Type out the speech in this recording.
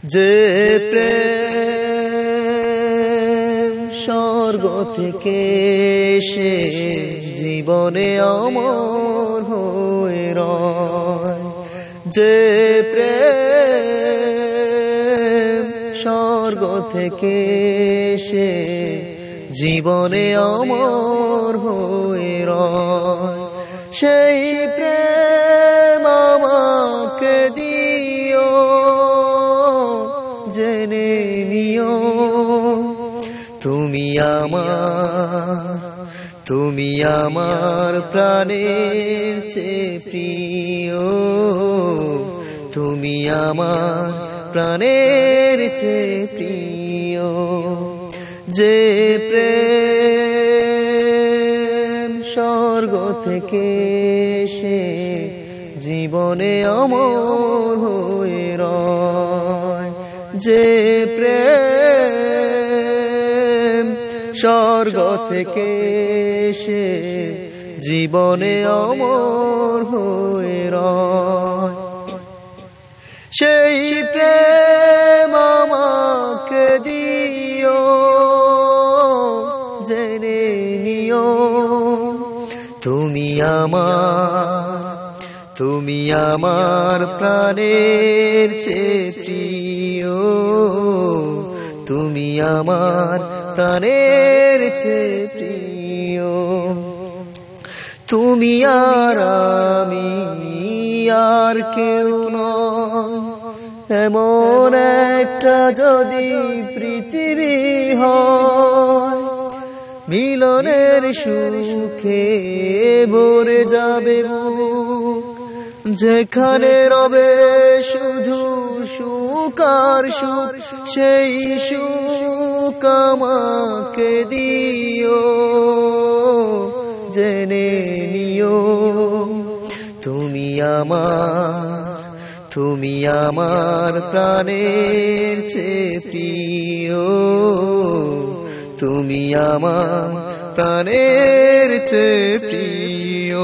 যে প্রেম স্বর্গ থেকে সে জীবনে অমর হয়ে রয়, যে প্রেম স্বর্গ থেকে সে জীবনে অমর হয়ে রয়, সেই প্রেম আমাকে দিও, জেনে নিও তুমি আমার প্রাণের চেয়ে প্রিয়, তুমি আমার প্রাণের চেয়ে প্রিয়। যে প্রেম স্বর্গ থেকে সে জীবনে অমর হয়ে রয়, যে প্রেম স্বর্গ থেকে সে জীবনে অমর হয়ে রয়, সেই প্রেম আমাকে দিও, জেনে নিও তুমি আমার প্রাণের চেয়ে প্রিয়, তুমি আমার প্রাণের চেয়ে প্রিয়। তুমি আর আমি আর কেউ নয়, এমন একটা যদি পৃথিবী হয়, মিলনের সুখে ভরে যাবে বুক, যেখানে রবে শুধু সুখ আর সুখ, সেই সুখ আমাকে দিও, জেনে নিও তুমি আমার প্রাণের চেয়ে প্রিয়, তুমি আমার প্রাণের চেয়ে প্রিয়।